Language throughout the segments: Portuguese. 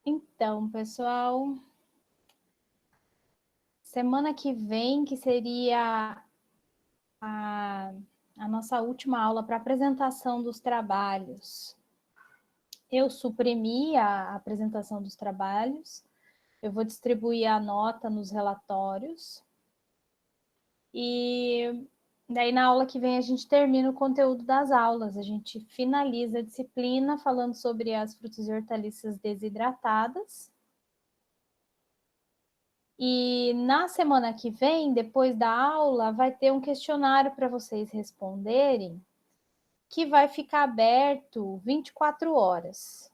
Então, pessoal, semana que vem, que seria a nossa última aula para apresentação dos trabalhos, eu suprimi a apresentação dos trabalhos, eu vou distribuir a nota nos relatórios, e daí na aula que vem a gente termina o conteúdo das aulas, a gente finaliza a disciplina falando sobre as frutas e hortaliças desidratadas. E na semana que vem, depois da aula, vai ter um questionário para vocês responderem, que vai ficar aberto 24 horas,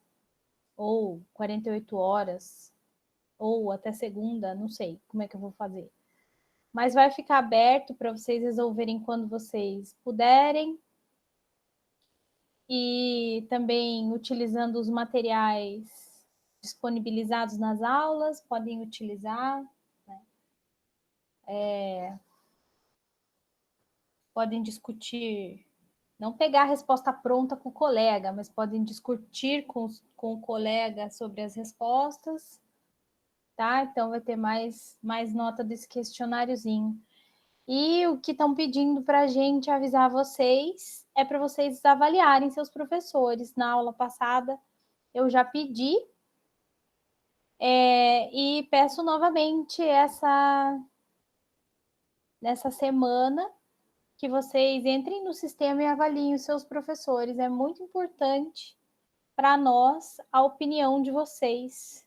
ou 48 horas, ou até segunda, não sei como é que eu vou fazer. Mas vai ficar aberto para vocês resolverem quando vocês puderem. E também utilizando os materiais disponibilizados nas aulas, podem utilizar, né? Podem discutir, não pegar a resposta pronta com o colega, mas podem discutir com o colega sobre as respostas, tá? Então vai ter mais nota desse questionáriozinho. E o que estão pedindo para a gente avisar vocês é para vocês avaliarem seus professores. Na aula passada eu já pedi, e peço novamente nessa semana que vocês entrem no sistema e avaliem os seus professores. É muito importante para nós a opinião de vocês,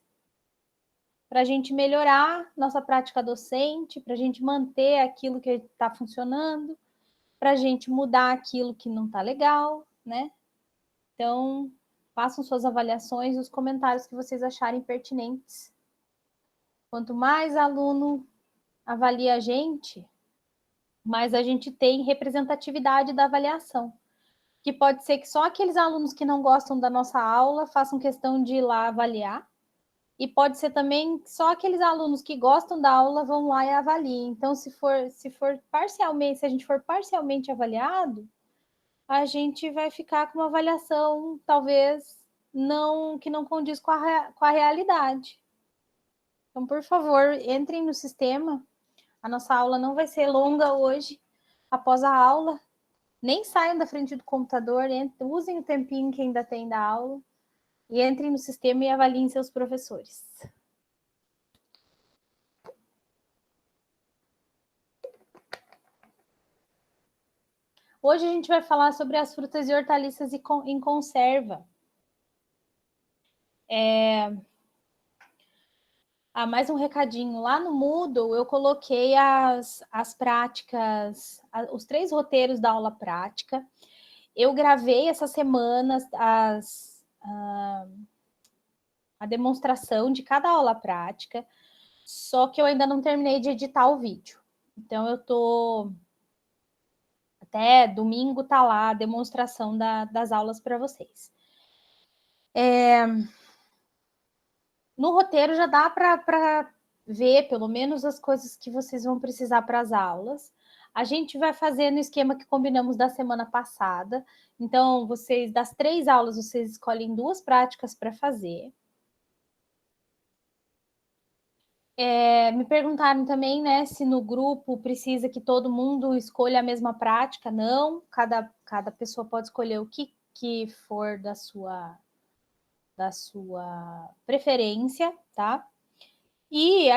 para a gente melhorar nossa prática docente, para a gente manter aquilo que está funcionando, para a gente mudar aquilo que não está legal, né? Então, façam suas avaliações, os comentários que vocês acharem pertinentes. Quanto mais aluno avalia a gente, mais a gente tem representatividade da avaliação. Que pode ser que só aqueles alunos que não gostam da nossa aula façam questão de ir lá avaliar, e pode ser também que só aqueles alunos que gostam da aula vão lá e avaliem. Então, se a gente for parcialmente avaliado, a gente vai ficar com uma avaliação talvez que não condiz com a realidade. Então, por favor, entrem no sistema. A nossa aula não vai ser longa hoje. Após a aula, nem saiam da frente do computador, usem o tempinho que ainda tem da aula e entrem no sistema e avaliem seus professores. Hoje a gente vai falar sobre as frutas e hortaliças em conserva. Mais um recadinho. Lá no Moodle eu coloquei as práticas, os 3 roteiros da aula prática. Eu gravei essa semana a demonstração de cada aula prática, só que eu ainda não terminei de editar o vídeo. Então eu tô... Até domingo tá lá a demonstração das aulas para vocês. No roteiro já dá para ver, pelo menos, as coisas que vocês vão precisar para as aulas. A gente vai fazer no esquema que combinamos da semana passada. Então, vocês, das 3 aulas, vocês escolhem 2 práticas para fazer. Me perguntaram também, né, se no grupo precisa que todo mundo escolha a mesma prática. Não, cada pessoa pode escolher o que for da sua preferência, tá? E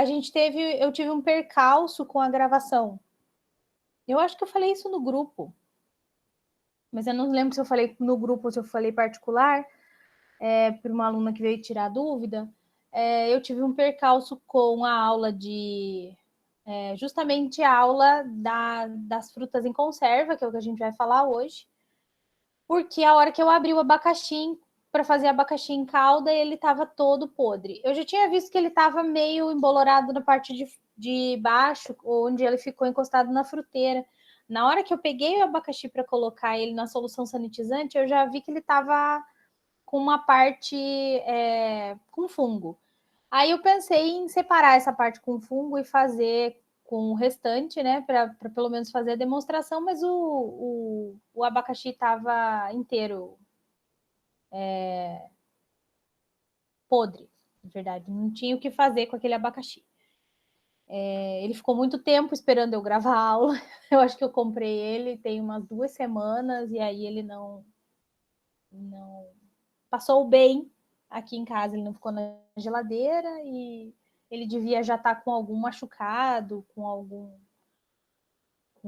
eu tive um percalço com a gravação. Eu acho que eu falei isso no grupo, mas eu não lembro se eu falei no grupo ou se eu falei particular, para uma aluna que veio tirar dúvida. Eu tive um percalço com a aula justamente a aula das frutas em conserva, que é o que a gente vai falar hoje, porque a hora que eu abri o abacaxi para fazer abacaxi em calda, ele estava todo podre. Eu já tinha visto que ele estava meio embolorado na parte de baixo, onde ele ficou encostado na fruteira. Na hora que eu peguei o abacaxi para colocar ele na solução sanitizante, eu já vi que ele estava com uma parte com fungo. Aí eu pensei em separar essa parte com fungo e fazer com o restante, né, para pelo menos fazer a demonstração, mas o abacaxi estava inteiro podre, na verdade, não tinha o que fazer com aquele abacaxi. Ele ficou muito tempo esperando eu gravar a aula. Eu acho que eu comprei ele tem umas 2 semanas e aí ele não passou bem aqui em casa, ele não ficou na geladeira e ele devia já estar com algum machucado, com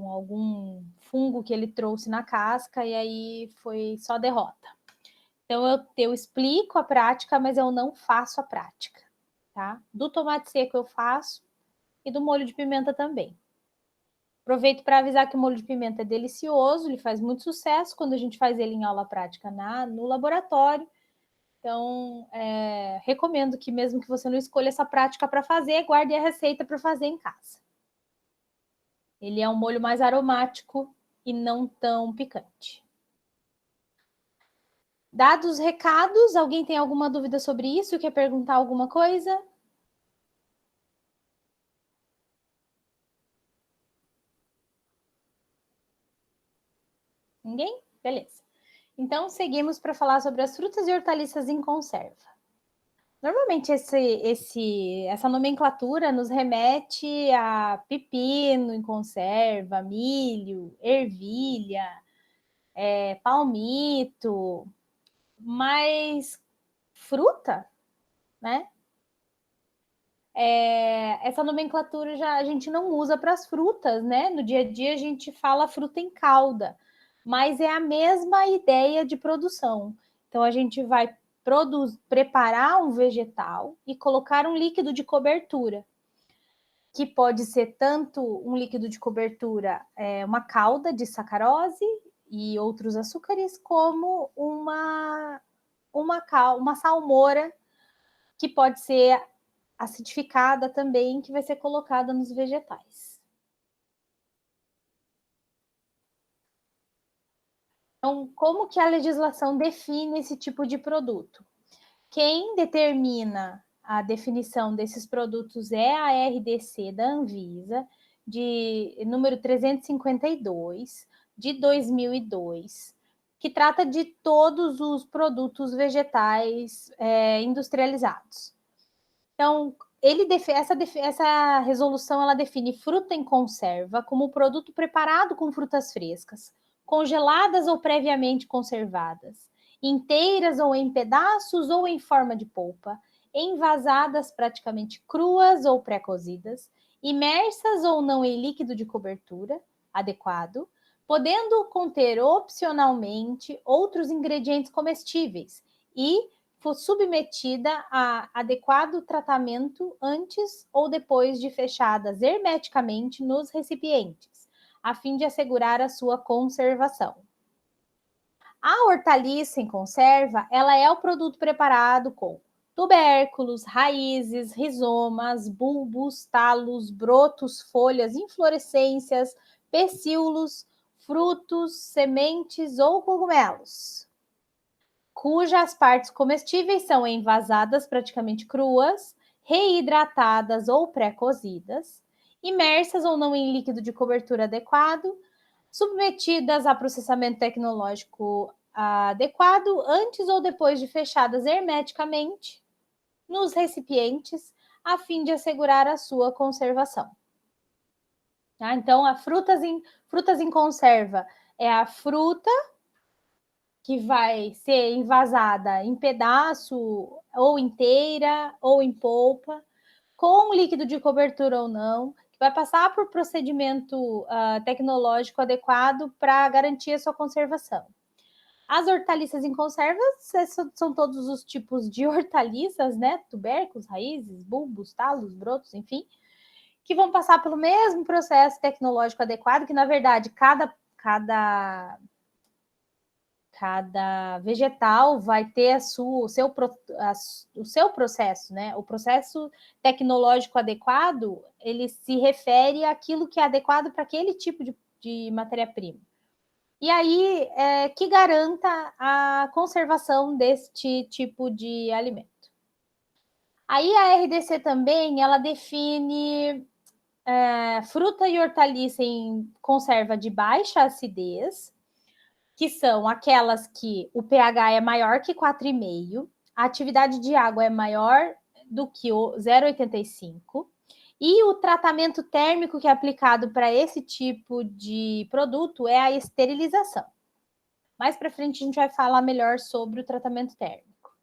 algum fungo que ele trouxe na casca, e aí foi só derrota. Então eu explico a prática, mas eu não faço a prática, tá? Do tomate seco eu faço e do molho de pimenta também. Aproveito para avisar que o molho de pimenta é delicioso, ele faz muito sucesso quando a gente faz ele em aula prática no laboratório. Então, recomendo que mesmo que você não escolha essa prática para fazer, guarde a receita para fazer em casa. Ele é um molho mais aromático e não tão picante. Dados os recados, alguém tem alguma dúvida sobre isso? Quer perguntar alguma coisa? Ninguém? Beleza. Então, seguimos para falar sobre as frutas e hortaliças em conserva. Normalmente, essa nomenclatura nos remete a pepino em conserva, milho, ervilha, palmito, mas fruta, né? Essa nomenclatura a gente não usa para as frutas, né? No dia a dia a gente fala fruta em calda, mas é a mesma ideia de produção. Então a gente vai preparar um vegetal e colocar um líquido de cobertura, que pode ser tanto um líquido de cobertura, uma calda de sacarose e outros açúcares, como uma salmoura, que pode ser acidificada também, que vai ser colocada nos vegetais. Então, como que a legislação define esse tipo de produto? Quem determina a definição desses produtos é a RDC da Anvisa, de número 352, de 2002, que trata de todos os produtos vegetais industrializados. Então, essa resolução ela define fruta em conserva como produto preparado com frutas frescas, congeladas ou previamente conservadas, inteiras ou em pedaços ou em forma de polpa, envasadas praticamente cruas ou pré-cozidas, imersas ou não em líquido de cobertura adequado, podendo conter opcionalmente outros ingredientes comestíveis e submetida a adequado tratamento antes ou depois de fechadas hermeticamente nos recipientes, a fim de assegurar a sua conservação. A hortaliça em conserva, ela é o produto preparado com tubérculos, raízes, rizomas, bulbos, talos, brotos, folhas, inflorescências, pecíolos, frutos, sementes ou cogumelos, cujas partes comestíveis são envasadas praticamente cruas, reidratadas ou pré-cozidas, imersas ou não em líquido de cobertura adequado, submetidas a processamento tecnológico adequado antes ou depois de fechadas hermeticamente nos recipientes, a fim de assegurar a sua conservação. Tá? Então, frutas em conserva é a fruta que vai ser envasada em pedaço, ou inteira, ou em polpa, com líquido de cobertura ou não, que vai passar por procedimento tecnológico adequado para garantir a sua conservação. As hortaliças em conserva são todos os tipos de hortaliças, né? Tubérculos, raízes, bulbos, talos, brotos, enfim, que vão passar pelo mesmo processo tecnológico adequado, que na verdade cada vegetal vai ter o seu processo, né? O processo tecnológico adequado, ele se refere àquilo que é adequado para aquele tipo de matéria-prima. E aí, que garanta a conservação deste tipo de alimento. Aí a RDC também, ela define fruta e hortaliça em conserva de baixa acidez, que são aquelas que o pH é maior que 4,5, a atividade de água é maior do que o 0,85. E o tratamento térmico que é aplicado para esse tipo de produto é a esterilização. Mais para frente a gente vai falar melhor sobre o tratamento térmico.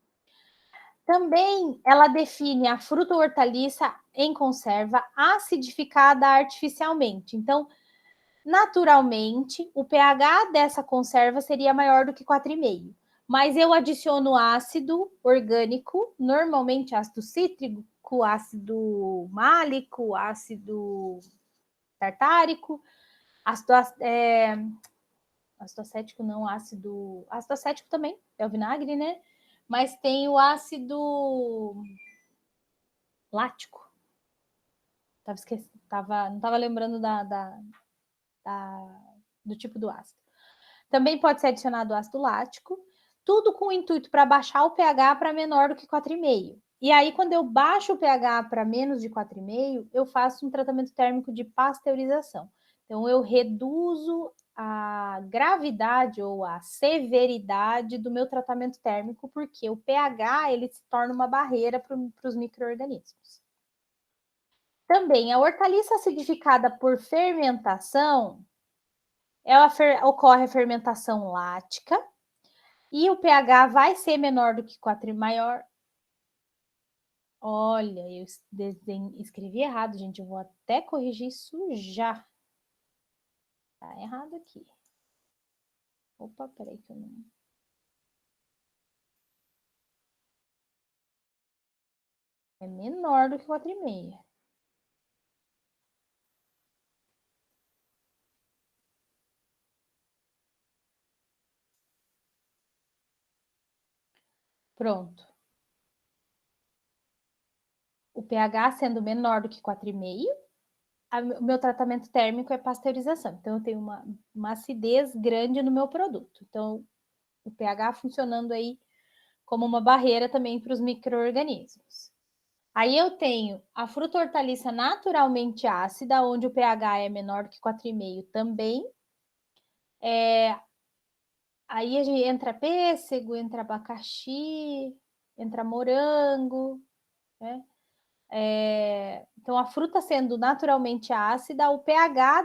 Também ela define a fruta ou hortaliça em conserva acidificada artificialmente. Então, naturalmente, o pH dessa conserva seria maior do que 4,5. Mas eu adiciono ácido orgânico, normalmente ácido cítrico, ácido málico, ácido tartárico, ácido, ácido acético não, ácido acético também, é o vinagre, né? Mas tem o ácido lático. Não estava lembrando do tipo do ácido. Também pode ser adicionado ácido lático, tudo com o intuito para baixar o pH para menor do que 4,5. E aí, quando eu baixo o pH para menos de 4,5, eu faço um tratamento térmico de pasteurização. Então, eu reduzo a gravidade ou a severidade do meu tratamento térmico, porque o pH ele se torna uma barreira para os micro-organismos. Também, a hortaliça acidificada por fermentação, ocorre a fermentação lática e o pH vai ser menor do que 4 maior. Olha, eu escrevi errado, gente. Eu vou até corrigir isso já. Tá errado aqui. Opa, peraí que eu não... É menor do que 4,5. Pronto. O pH sendo menor do que 4,5, o meu tratamento térmico é pasteurização. Então, eu tenho uma acidez grande no meu produto. Então, o pH funcionando aí como uma barreira também para os micro-organismos. Aí eu tenho a fruta hortaliça naturalmente ácida, onde o pH é menor do que 4,5 também. Aí a gente entra pêssego, entra abacaxi, entra morango, né? Então, a fruta sendo naturalmente ácida, o pH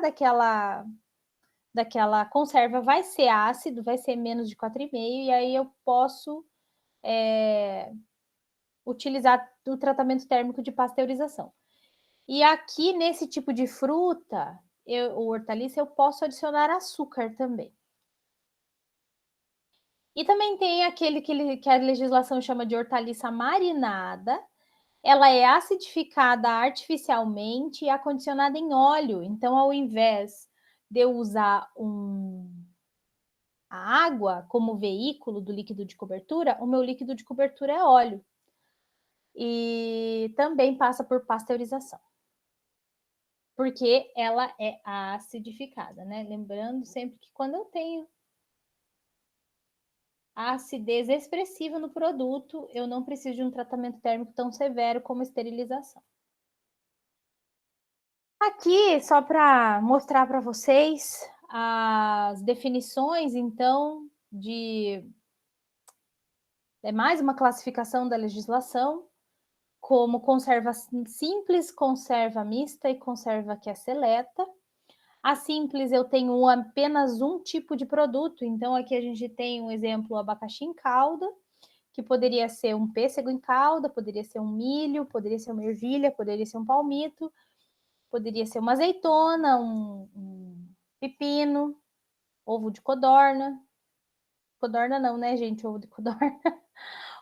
daquela conserva vai ser ácido, vai ser menos de 4,5, e aí eu posso utilizar o tratamento térmico de pasteurização. E aqui, nesse tipo de fruta, ou hortaliça, eu posso adicionar açúcar também. E também tem aquele que a legislação chama de hortaliça marinada. Ela é acidificada artificialmente e acondicionada em óleo. Então, ao invés de eu usar a água como veículo do líquido de cobertura, o meu líquido de cobertura é óleo. E também passa por pasteurização, porque ela é acidificada, né? Lembrando sempre que quando eu tenho a acidez expressiva no produto, eu não preciso de um tratamento térmico tão severo como esterilização. Aqui, só para mostrar para vocês as definições, então, é mais uma classificação da legislação, como conserva simples, conserva mista e conserva que é seleta. A simples eu tenho apenas um tipo de produto, então aqui a gente tem um exemplo, o abacaxi em calda, que poderia ser um pêssego em calda, poderia ser um milho, poderia ser uma ervilha, poderia ser um palmito, poderia ser uma azeitona, um pepino, ovo de codorna. Codorna não, né, gente? Ovo de codorna.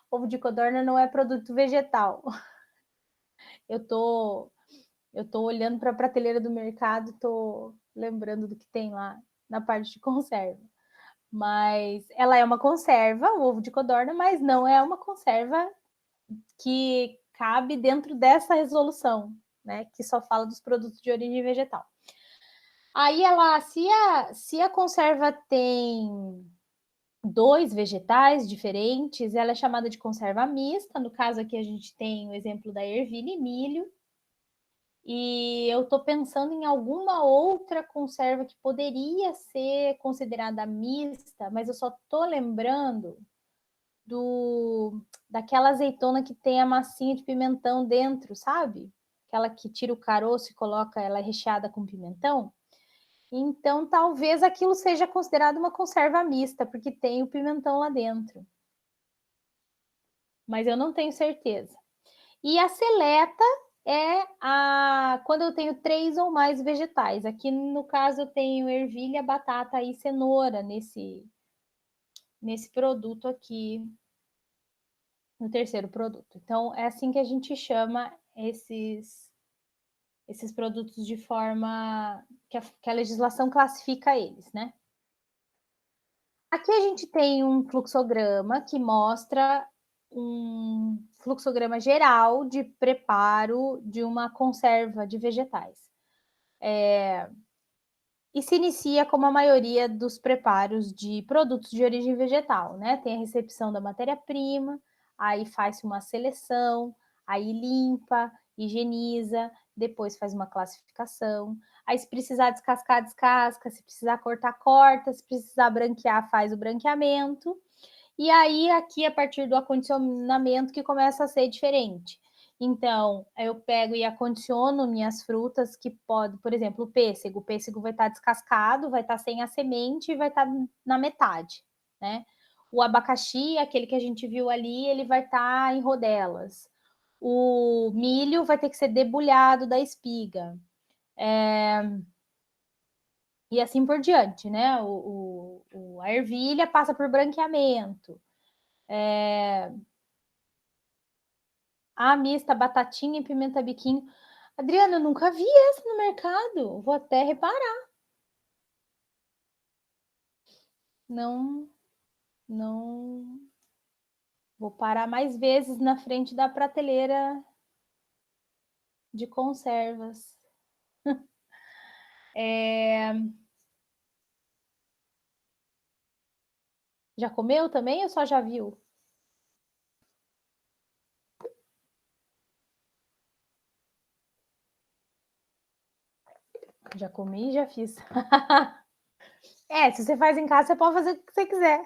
Ovo de codorna não é produto vegetal. Eu tô olhando para a prateleira do mercado, tô lembrando do que tem lá na parte de conserva. Mas ela é uma conserva, o ovo de codorna, mas não é uma conserva que cabe dentro dessa resolução, né? Que só fala dos produtos de origem vegetal. Aí se a conserva tem 2 vegetais diferentes, ela é chamada de conserva mista. No caso aqui a gente tem o exemplo da ervilha e milho. E eu estou pensando em alguma outra conserva que poderia ser considerada mista, mas eu só estou lembrando daquela azeitona que tem a massinha de pimentão dentro, sabe? Aquela que tira o caroço e coloca ela recheada com pimentão. Então, talvez aquilo seja considerado uma conserva mista, porque tem o pimentão lá dentro. Mas eu não tenho certeza. E a seleta é quando eu tenho 3 ou mais vegetais. Aqui, no caso, eu tenho ervilha, batata e cenoura nesse produto aqui, no terceiro produto. Então, é assim que a gente chama esses produtos de forma que a legislação classifica eles, né? Aqui a gente tem um fluxograma que mostra um fluxograma geral de preparo de uma conserva de vegetais. E se inicia como a maioria dos preparos de produtos de origem vegetal, né? Tem a recepção da matéria-prima, aí faz uma seleção, aí limpa, higieniza, depois faz uma classificação. Aí, se precisar descascar, descasca, se precisar cortar, corta, se precisar branquear, faz o branqueamento. E aí, aqui, a partir do acondicionamento, que começa a ser diferente. Então, eu pego e acondiciono minhas frutas que pode, por exemplo, o pêssego vai estar descascado, vai estar sem a semente e vai estar na metade, né? O abacaxi, aquele que a gente viu ali, ele vai estar em rodelas. O milho vai ter que ser debulhado da espiga. E assim por diante, né? A ervilha passa por branqueamento. A mista, batatinha e pimenta biquinho. Adriana, eu nunca vi essa no mercado. Vou até reparar. Não, não. Vou parar mais vezes na frente da prateleira de conservas. Já comeu também ou só já viu? Já comi e já fiz. Se você faz em casa, você pode fazer o que você quiser.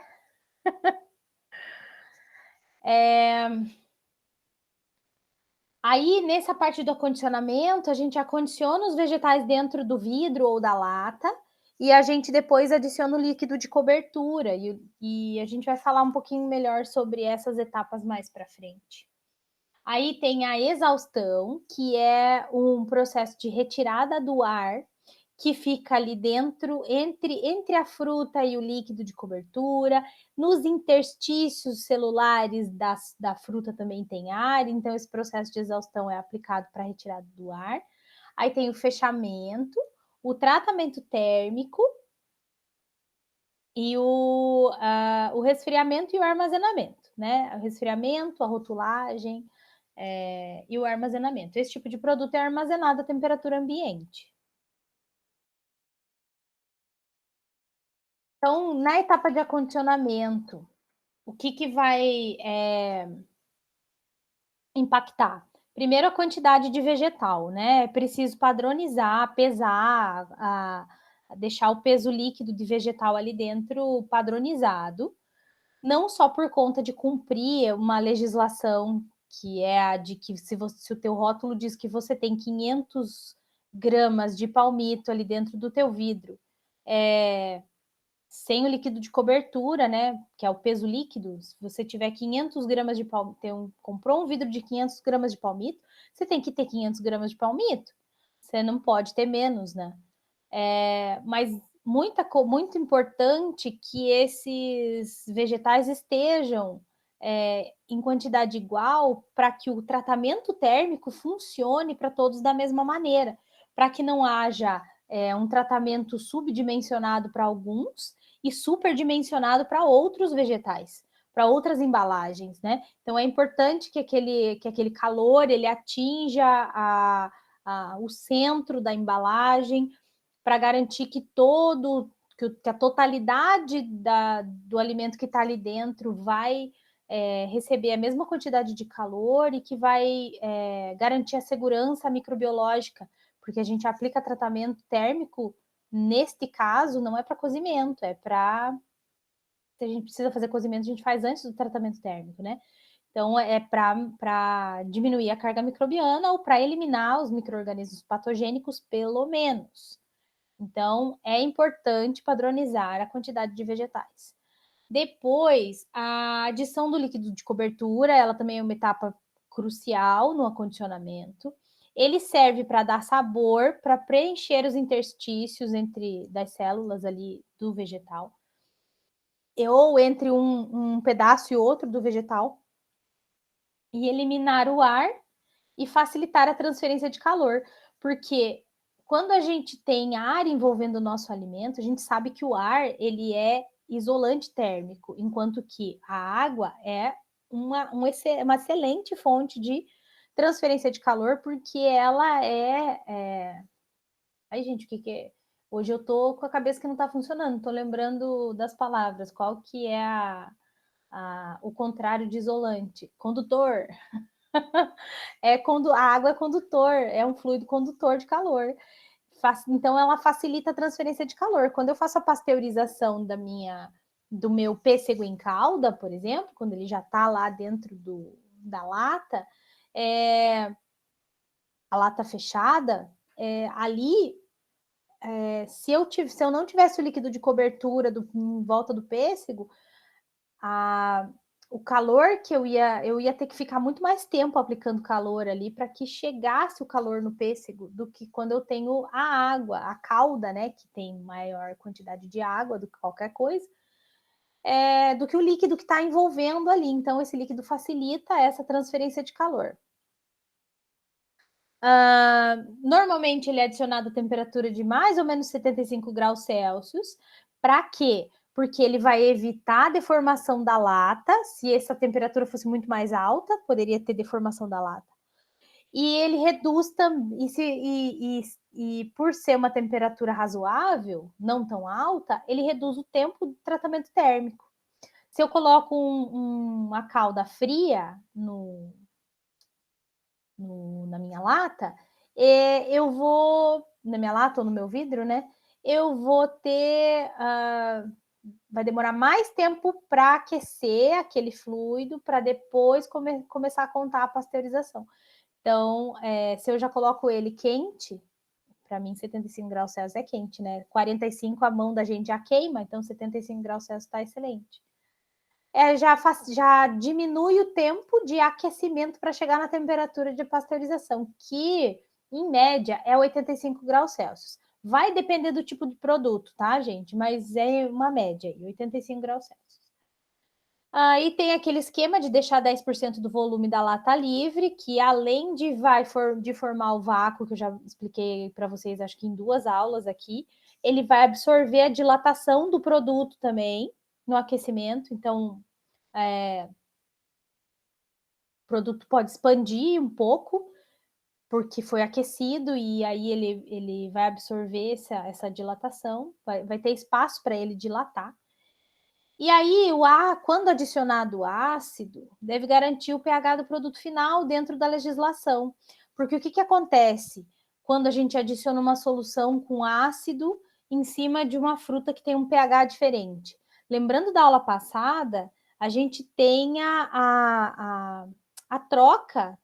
Aí, nessa parte do acondicionamento, a gente acondiciona os vegetais dentro do vidro ou da lata e a gente depois adiciona o líquido de cobertura. E a gente vai falar um pouquinho melhor sobre essas etapas mais para frente. Aí tem a exaustão, que é um processo de retirada do ar que fica ali dentro, entre a fruta e o líquido de cobertura. Nos interstícios celulares da fruta também tem ar, então esse processo de exaustão é aplicado para retirada do ar. Aí tem o fechamento, o tratamento térmico e o resfriamento e o armazenamento, né? O resfriamento, a rotulagem e o armazenamento. Esse tipo de produto é armazenado a temperatura ambiente. Então, na etapa de acondicionamento, o que vai impactar? Primeiro, a quantidade de vegetal, né? É preciso padronizar, pesar, deixar o peso líquido de vegetal ali dentro padronizado, não só por conta de cumprir uma legislação que é a de que se o teu rótulo diz que você tem 500 gramas de palmito ali dentro do teu vidro, sem o líquido de cobertura, né, que é o peso líquido, se você tiver 500 gramas de palmito, comprou um vidro de 500 gramas de palmito, você tem que ter 500 gramas de palmito, você não pode ter menos, né? Mas muito importante que esses vegetais estejam em quantidade igual para que o tratamento térmico funcione para todos da mesma maneira, para que não haja um tratamento subdimensionado para alguns e superdimensionado para outros vegetais, para outras embalagens, né? Então é importante que aquele calor ele atinja o centro da embalagem para garantir que a totalidade do alimento que está ali dentro vai receber a mesma quantidade de calor e que vai garantir a segurança microbiológica, porque a gente aplica tratamento térmico, neste caso, não é para cozimento, é para se a gente precisa fazer cozimento, a gente faz antes do tratamento térmico, né? Então, é para diminuir a carga microbiana ou para eliminar os micro-organismos patogênicos, pelo menos. Então, é importante padronizar a quantidade de vegetais. Depois, a adição do líquido de cobertura, ela também é uma etapa crucial no acondicionamento. Ele serve para dar sabor, para preencher os interstícios entre das células ali do vegetal, ou entre um pedaço e outro do vegetal, e eliminar o ar e facilitar a transferência de calor, porque quando a gente tem ar envolvendo o nosso alimento, a gente sabe que o ar ele é isolante térmico, enquanto que a água é uma excelente fonte de transferência de calor, porque ela é... Ai, gente, o que é? Hoje eu tô com a cabeça que não tá funcionando, tô lembrando das palavras. Qual que é o contrário de isolante? Condutor. A água é condutor, é um fluido condutor de calor. Então, ela facilita a transferência de calor. Quando eu faço a pasteurização do meu pêssego em calda, por exemplo, quando ele já está lá dentro da lata, a lata fechada, ali, se eu não tivesse o líquido de cobertura em volta do pêssego, o calor que eu ia ter que ficar muito mais tempo aplicando calor ali para que chegasse o calor no pêssego do que quando eu tenho a água, a calda, né, que tem maior quantidade de água do que qualquer coisa, do que o líquido que está envolvendo ali. Então, esse líquido facilita essa transferência de calor. Normalmente ele é adicionado a temperatura de mais ou menos 75 graus Celsius. Para quê? Porque ele vai evitar a deformação da lata. Se essa temperatura fosse muito mais alta, poderia ter deformação da lata. E ele reduz também, e por ser uma temperatura razoável, não tão alta, ele reduz o tempo do tratamento térmico. Se eu coloco uma calda fria na minha lata, eu vou, na minha lata ou no meu vidro, né? Eu vou ter, vai demorar mais tempo para aquecer aquele fluido, para depois começar a contar a pasteurização. Então, se eu já coloco ele quente, para mim 75 graus Celsius é quente, né? 45 a mão da gente já queima, então 75 graus Celsius está excelente. Já diminui o tempo de aquecimento para chegar na temperatura de pasteurização, que, em média, é 85 graus Celsius. Vai depender do tipo de produto, tá, gente? Mas é uma média, 85 graus Celsius. Aí tem aquele esquema de deixar 10% do volume da lata livre, que além de formar o vácuo, que eu já expliquei para vocês, acho que em 2 aulas aqui, ele vai absorver a dilatação do produto também no aquecimento. Então, o produto pode expandir um pouco, porque foi aquecido, e aí ele vai absorver essa dilatação, vai ter espaço para ele dilatar. E aí, quando adicionado ácido, deve garantir o pH do produto final dentro da legislação. Porque o que acontece quando a gente adiciona uma solução com ácido em cima de uma fruta que tem um pH diferente? Lembrando da aula passada, a gente tem a troca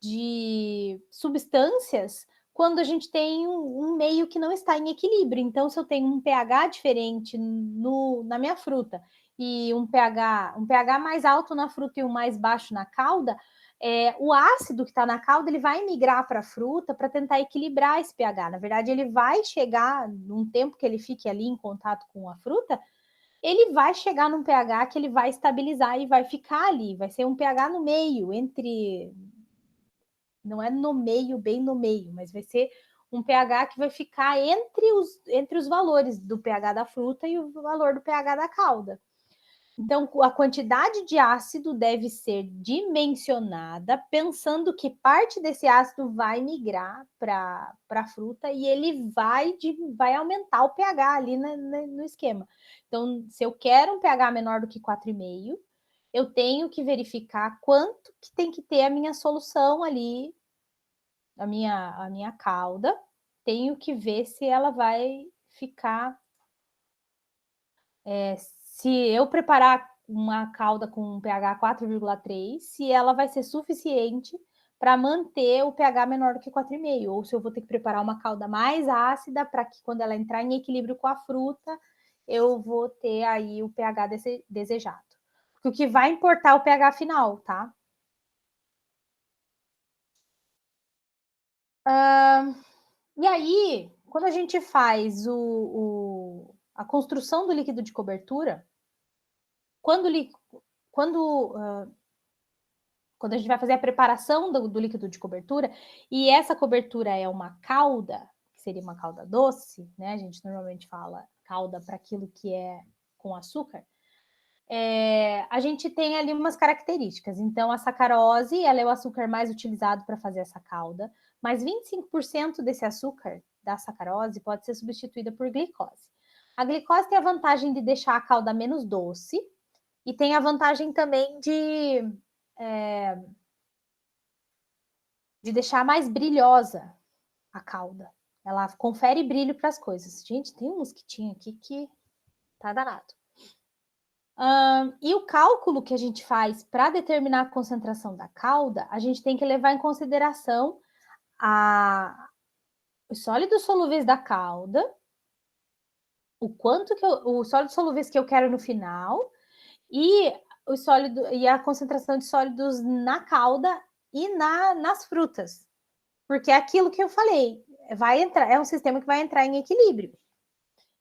de substâncias quando a gente tem um meio que não está em equilíbrio. Então, se eu tenho um pH diferente na minha fruta e um pH mais alto na fruta e um mais baixo na calda, o ácido que está na calda ele vai migrar para a fruta para tentar equilibrar esse pH. Na verdade, ele vai chegar num tempo que ele fique ali em contato com a fruta, ele vai chegar num pH que ele vai estabilizar e vai ficar ali. Vai ser um pH no meio, não é no meio, bem no meio, mas vai ser um pH que vai ficar entre os valores do pH da fruta e o valor do pH da calda. Então, a quantidade de ácido deve ser dimensionada, pensando que parte desse ácido vai migrar para a fruta e ele vai aumentar o pH ali no esquema. Então, se eu quero um pH menor do que 4,5, eu tenho que verificar quanto que tem que ter a minha solução ali, a minha calda, tenho que ver se ela vai ficar, se eu preparar uma calda com um pH 4,3, se ela vai ser suficiente para manter o pH menor do que 4,5, ou se eu vou ter que preparar uma calda mais ácida para que quando ela entrar em equilíbrio com a fruta, eu vou ter aí o pH desejado. Porque o que vai importar é o pH final, tá? E aí, quando a gente faz a construção do líquido de cobertura, quando a gente vai fazer a preparação do líquido de cobertura, e essa cobertura é uma calda, que seria uma calda doce, né? A gente normalmente fala calda para aquilo que é com açúcar. A gente tem ali umas características. Então, a sacarose, ela é o açúcar mais utilizado para fazer essa calda, mas 25% desse açúcar, da sacarose, pode ser substituída por glicose. A glicose tem a vantagem de deixar a calda menos doce e tem a vantagem também de deixar mais brilhosa a calda. Ela confere brilho para as coisas. Gente, tem um mosquitinho aqui que tá danado. E o cálculo que a gente faz para determinar a concentração da calda, a gente tem que levar em consideração os sólidos solúveis da calda, os sólidos solúveis que eu quero no final e a concentração de sólidos na calda e nas frutas. Porque é aquilo que eu falei, é um sistema que vai entrar em equilíbrio.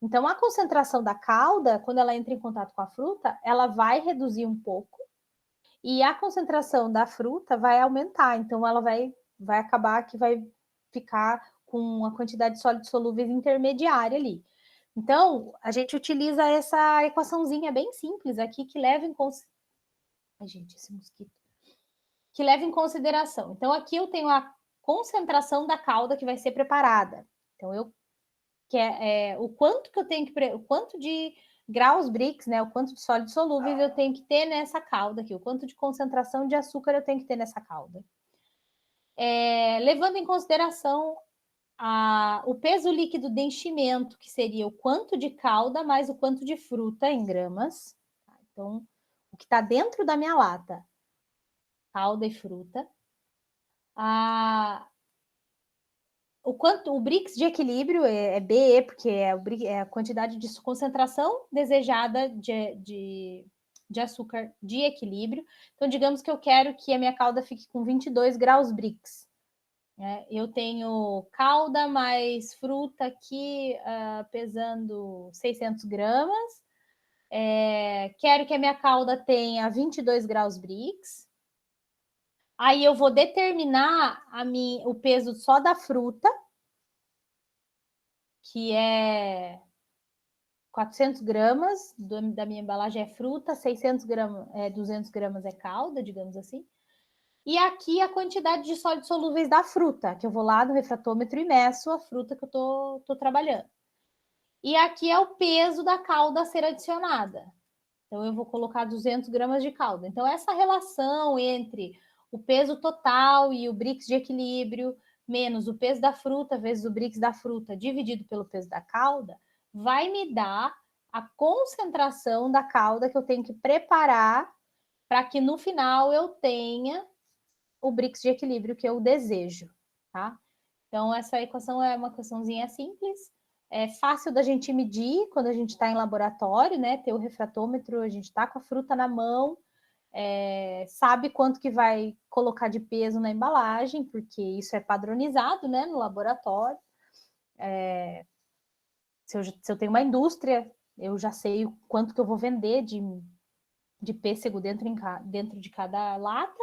Então, a concentração da calda, quando ela entra em contato com a fruta, ela vai reduzir um pouco e a concentração da fruta vai aumentar. Então, ela vai acabar que vai ficar com uma quantidade de sólidos solúveis intermediária ali. Então, a gente utiliza essa equaçãozinha bem simples aqui que leva em consideração. Ai, gente, esse mosquito. Que leva em consideração. Então, aqui eu tenho a concentração da calda que vai ser preparada. Então, o quanto que eu tenho o quanto de graus Brix, né? O quanto de sólidos solúveis eu tenho que ter nessa calda aqui, o quanto de concentração de açúcar eu tenho que ter nessa calda. Levando em consideração o peso líquido de enchimento, que seria o quanto de calda mais o quanto de fruta em gramas. Então, o que está dentro da minha lata, calda e fruta. O Brix de equilíbrio é BE, porque é a quantidade de concentração desejada de açúcar de equilíbrio. Então, digamos que eu quero que a minha calda fique com 22 graus Brix. Eu tenho calda mais fruta aqui pesando 600 gramas. Quero que a minha calda tenha 22 graus Brix. Aí eu vou determinar o peso só da fruta, que é 400 gramas da minha embalagem é fruta, 600 gramas, 200 gramas é calda, digamos assim. E aqui a quantidade de sólidos solúveis da fruta, que eu vou lá no refratômetro e meço a fruta que eu tô trabalhando. E aqui é o peso da calda a ser adicionada. Então, eu vou colocar 200 gramas de calda. Então, essa relação entre o peso total e o Brix de equilíbrio, menos o peso da fruta vezes o Brix da fruta, dividido pelo peso da calda, vai me dar a concentração da calda que eu tenho que preparar para que no final eu tenha o Brix de equilíbrio que eu desejo, tá? Então, essa equação é uma equaçãozinha simples, é fácil da gente medir quando a gente está em laboratório, né? Ter o refratômetro, a gente está com a fruta na mão, sabe quanto que vai colocar de peso na embalagem, porque isso é padronizado, né, no laboratório. Se eu tenho uma indústria, eu já sei o quanto que eu vou vender de pêssego dentro de cada lata,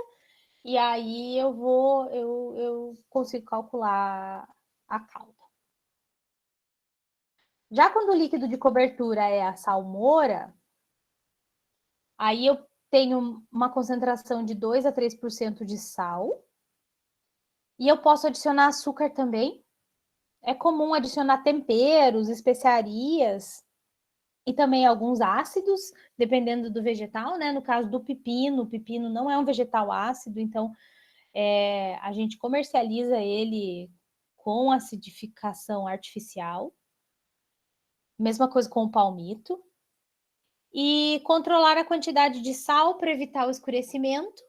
e aí eu consigo calcular a calda. Já quando o líquido de cobertura é a salmoura, aí eu tenho uma concentração de 2 a 3% de sal. E eu posso adicionar açúcar também. É comum adicionar temperos, especiarias e também alguns ácidos, dependendo do vegetal, né? No caso do pepino, o pepino não é um vegetal ácido, então a gente comercializa ele com acidificação artificial. Mesma coisa com o palmito. E controlar a quantidade de sal para evitar o escurecimento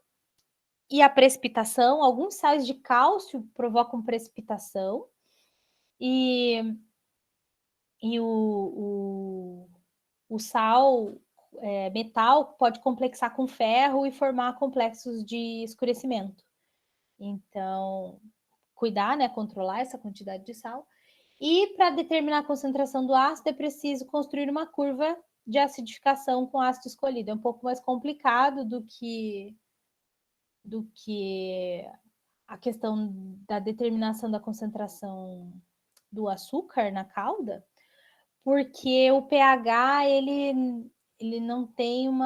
e a precipitação. Alguns sais de cálcio provocam precipitação e o sal metal pode complexar com ferro e formar complexos de escurecimento. Então, cuidar, né, controlar essa quantidade de sal. E para determinar a concentração do ácido, é preciso construir uma curva de acidificação com ácido escolhido. É um pouco mais complicado do que a questão da determinação da concentração do açúcar na calda, porque o pH ele não tem um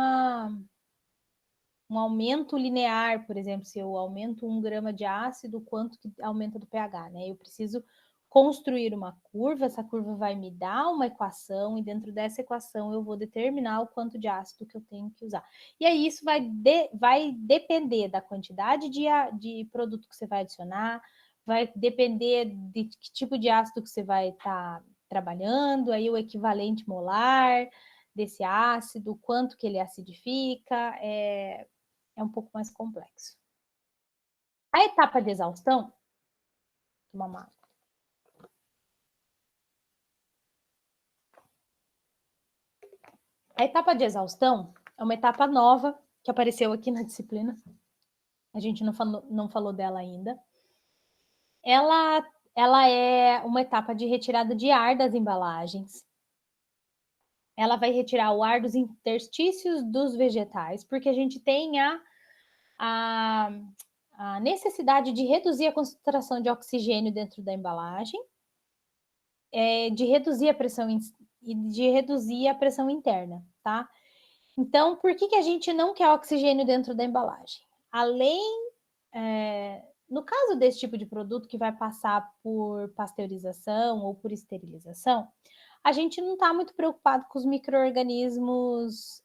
aumento linear, por exemplo, se eu aumento 1 grama de ácido, quanto que aumenta do pH, né? Eu preciso construir uma curva, essa curva vai me dar uma equação, e dentro dessa equação eu vou determinar o quanto de ácido que eu tenho que usar. E aí isso vai depender da quantidade de produto que você vai adicionar, vai depender de que tipo de ácido que você vai estar trabalhando, aí o equivalente molar desse ácido, quanto que ele acidifica, é um pouco mais complexo. A etapa de exaustão, toma uma água. A etapa de exaustão é uma etapa nova que apareceu aqui na disciplina. A gente não falou dela ainda. Ela é uma etapa de retirada de ar das embalagens. Ela vai retirar o ar dos interstícios dos vegetais, porque a gente tem a necessidade de reduzir a concentração de oxigênio dentro da embalagem, de reduzir a pressão e de reduzir a pressão interna, tá? Então, por que a gente não quer oxigênio dentro da embalagem? Além, no caso desse tipo de produto que vai passar por pasteurização ou por esterilização, a gente não está muito preocupado com os micro-organismos,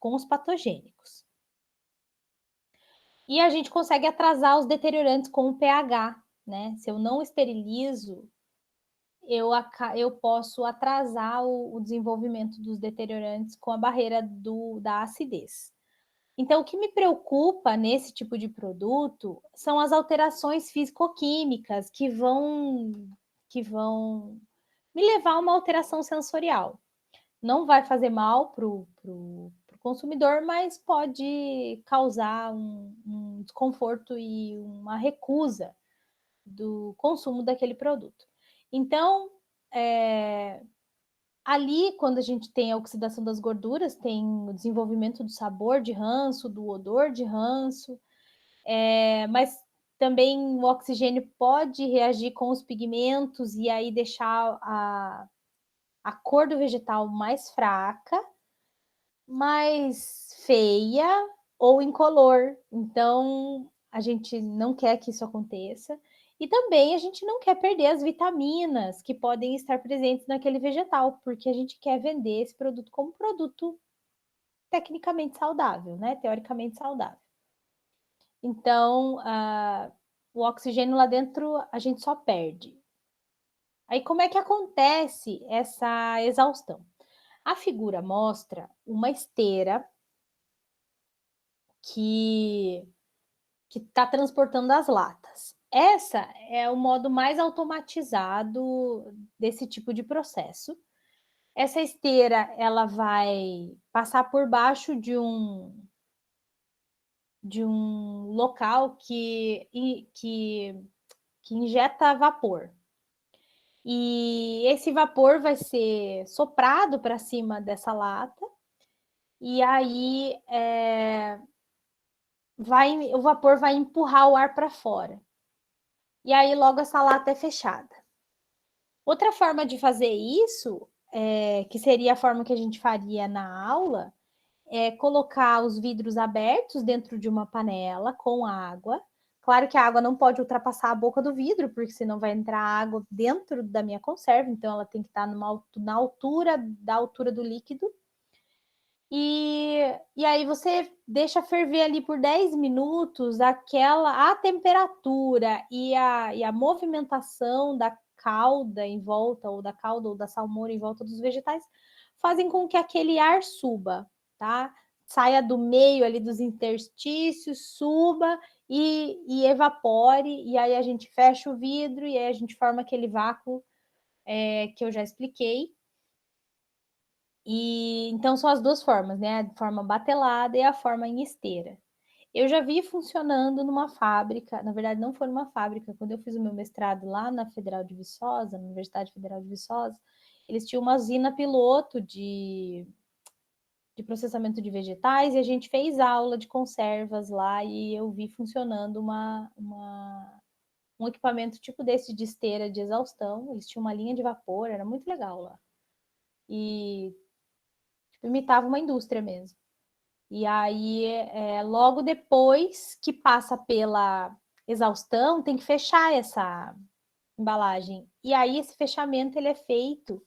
com os patogênicos. E a gente consegue atrasar os deteriorantes com o pH, né? Se eu não esterilizo, eu posso atrasar o desenvolvimento dos deteriorantes com a barreira da acidez. Então, o que me preocupa nesse tipo de produto são as alterações físico-químicas que vão me levar a uma alteração sensorial. Não vai fazer mal para o consumidor, mas pode causar um desconforto e uma recusa do consumo daquele produto. Então, ali, quando a gente tem a oxidação das gorduras, tem o desenvolvimento do sabor de ranço, do odor de ranço, mas também o oxigênio pode reagir com os pigmentos e aí deixar a cor do vegetal mais fraca, mais feia ou incolor. Então, a gente não quer que isso aconteça. E também a gente não quer perder as vitaminas que podem estar presentes naquele vegetal, porque a gente quer vender esse produto como produto tecnicamente saudável, né? Teoricamente saudável. Então, o oxigênio lá dentro a gente só perde. Aí, como é que acontece essa exaustão? A figura mostra uma esteira que está transportando as latas. Essa é o modo mais automatizado desse tipo de processo. Essa esteira ela vai passar por baixo de um local que injeta vapor. E esse vapor vai ser soprado para cima dessa lata, e aí o vapor vai empurrar o ar para fora. E aí logo essa lata é fechada. Outra forma de fazer isso, que seria a forma que a gente faria na aula, é colocar os vidros abertos dentro de uma panela com água. Claro que a água não pode ultrapassar a boca do vidro, porque senão vai entrar água dentro da minha conserva, então ela tem que estar na altura do líquido. E aí você deixa ferver ali por 10 minutos a temperatura e a movimentação da cauda em volta, ou da cauda ou da salmoura em volta dos vegetais, fazem com que aquele ar suba, tá? Saia do meio ali dos interstícios, suba e evapore, e aí a gente fecha o vidro e aí a gente forma aquele vácuo que eu já expliquei. E então são as duas formas, né? A forma batelada e a forma em esteira. Eu já vi funcionando numa fábrica, na verdade não foi numa fábrica, quando eu fiz o meu mestrado lá na Federal de Viçosa, na Universidade Federal de Viçosa, eles tinham uma usina piloto de processamento de vegetais e a gente fez aula de conservas lá e eu vi funcionando um equipamento tipo desse de esteira de exaustão, eles tinham uma linha de vapor, era muito legal lá. E tipo, imitava uma indústria mesmo. E aí, logo depois que passa pela exaustão, tem que fechar essa embalagem. E aí, esse fechamento ele é feito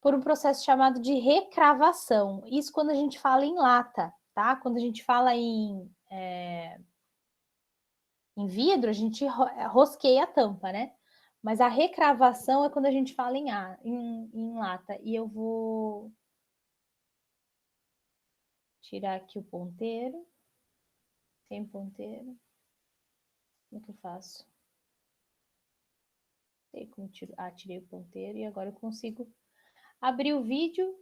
por um processo chamado de recravação. Isso quando a gente fala em lata, tá? Quando a gente fala em vidro, a gente rosqueia a tampa, né? Mas a recravação é quando a gente fala em lata. E eu vou tirar aqui o ponteiro. Tem ponteiro. Como é que eu faço? Tirei o ponteiro e agora eu consigo abrir o vídeo.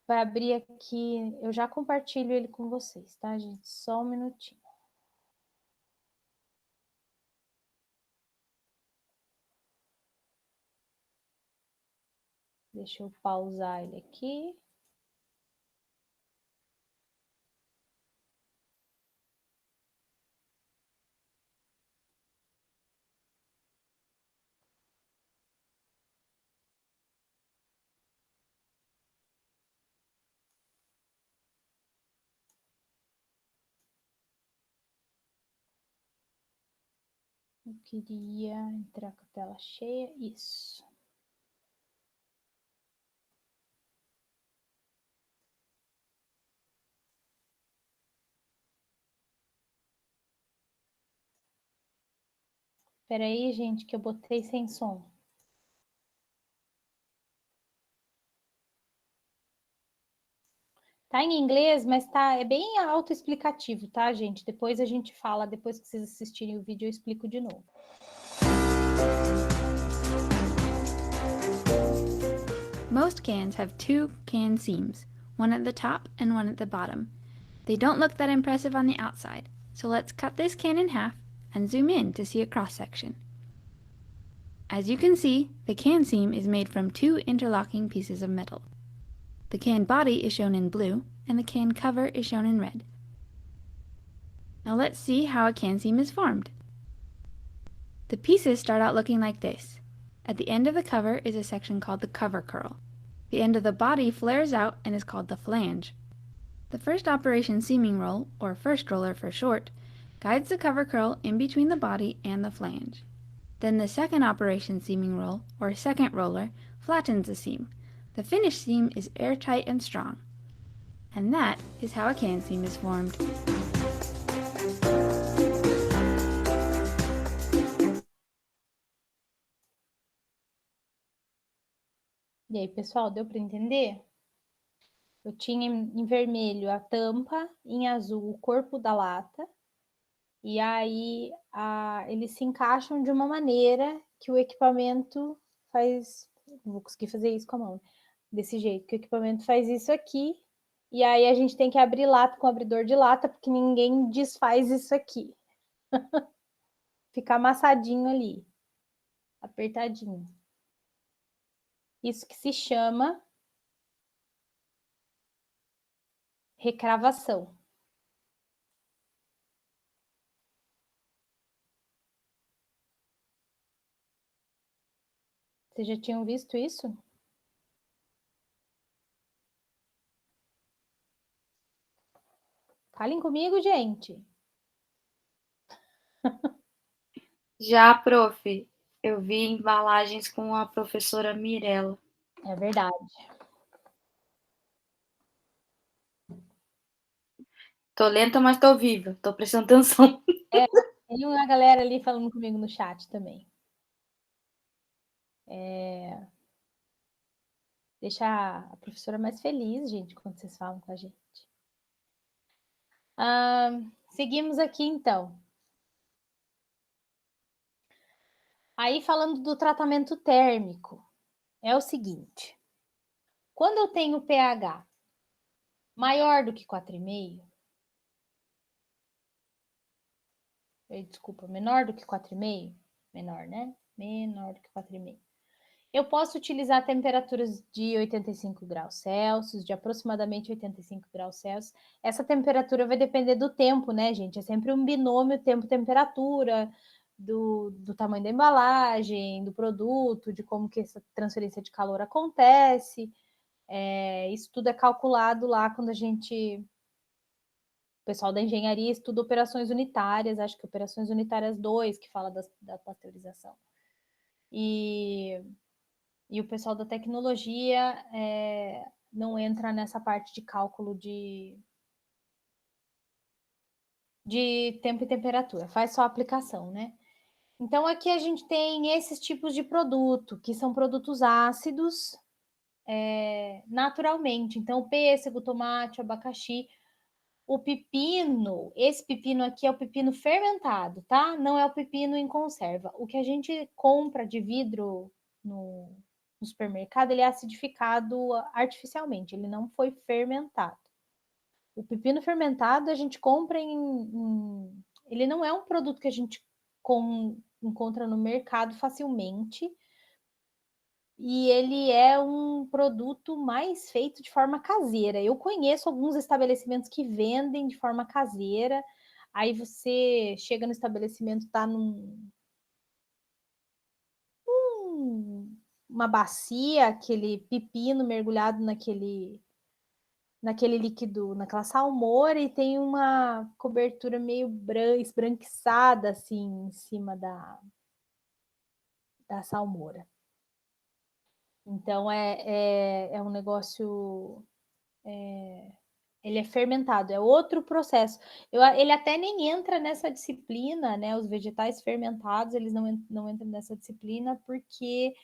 Vai abrir aqui, eu já compartilho ele com vocês, tá, gente? Só um minutinho. Deixa eu pausar ele aqui. Eu queria entrar com a tela cheia. Isso. Espera aí, gente, que eu botei sem som. Tá em inglês, mas é bem autoexplicativo, tá, gente? Depois a gente fala, depois que vocês assistirem o vídeo, eu explico de novo. Most cans have two can seams, one at the top and one at the bottom. They don't look that impressive on the outside, so let's cut this can in half and zoom in to see a cross-section. As you can see, the can seam is made from two interlocking pieces of metal. The can body is shown in blue, and the can cover is shown in red. Now let's see how a can seam is formed. The pieces start out looking like this. At the end of the cover is a section called the cover curl. The end of the body flares out and is called the flange. The first operation seaming roll, or first roller for short, guides the cover curl in between the body and the flange. Then the second operation seaming roll, or second roller, flattens the seam. The finished seam is airtight and strong. And that is how a can seam is formed. E aí, pessoal, deu para entender? Eu tinha em vermelho a tampa, em azul o corpo da lata, e aí eles se encaixam de uma maneira que o equipamento faz. Não vou conseguir fazer isso com a mão, desse jeito, que o equipamento faz isso aqui, e aí a gente tem que abrir lata com abridor de lata, porque ninguém desfaz isso aqui. Fica amassadinho ali, apertadinho. Isso que se chama recravação. Vocês já tinham visto isso? Falem comigo, gente. Já, prof, eu vi embalagens com a professora Mirella. É verdade. Tô lenta, mas tô viva. Tô prestando atenção. Tem uma galera ali falando comigo no chat também. Deixa a professora mais feliz, gente, quando vocês falam com a gente. Seguimos aqui, então. Aí, falando do tratamento térmico, é o seguinte. Quando eu tenho pH maior do que 4,5, desculpa, menor do que 4,5, menor, né? Menor do que 4,5. Eu posso utilizar temperaturas de 85 graus Celsius, de aproximadamente 85 graus Celsius. Essa temperatura vai depender do tempo, né, gente? É sempre um binômio tempo-temperatura, do tamanho da embalagem, do produto, de como que essa transferência de calor acontece. Isso tudo é calculado lá quando a gente... O pessoal da engenharia estuda operações unitárias, acho que operações unitárias 2, que fala da pasteurização. E o pessoal da tecnologia não entra nessa parte de cálculo de tempo e temperatura, faz só a aplicação, né? Então, aqui a gente tem esses tipos de produto, que são produtos ácidos naturalmente. Então, pêssego, tomate, abacaxi. O pepino, esse pepino aqui é o pepino fermentado, tá? Não é o pepino em conserva. O que a gente compra de vidro no supermercado, ele é acidificado artificialmente, ele não foi fermentado. O pepino fermentado a gente compra ele não é um produto que a gente encontra no mercado facilmente, e ele é um produto mais feito de forma caseira. Eu conheço alguns estabelecimentos que vendem de forma caseira, aí você chega no estabelecimento, tá uma bacia, aquele pepino mergulhado naquele líquido, naquela salmoura, e tem uma cobertura meio esbranquiçada, assim, em cima da salmoura. Então, é um negócio... ele é fermentado, é outro processo. Ele até nem entra nessa disciplina, né? Os vegetais fermentados, eles não entram nessa disciplina porque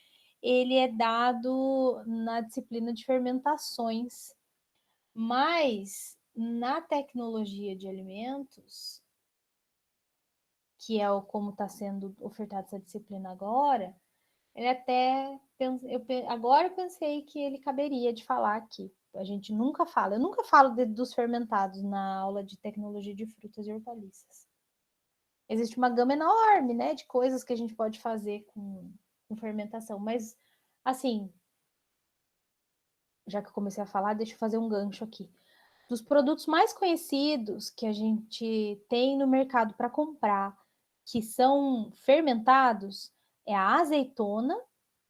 ele é dado na disciplina de fermentações. Mas na tecnologia de alimentos, que é como está sendo ofertada essa disciplina agora, ele até agora eu pensei que ele caberia de falar aqui. A gente nunca fala, eu nunca falo dos fermentados na aula de tecnologia de frutas e hortaliças. Existe uma gama enorme, né, de coisas que a gente pode fazer com fermentação, mas assim, já que eu comecei a falar, deixa eu fazer um gancho aqui. Dos produtos mais conhecidos que a gente tem no mercado para comprar, que são fermentados, é a azeitona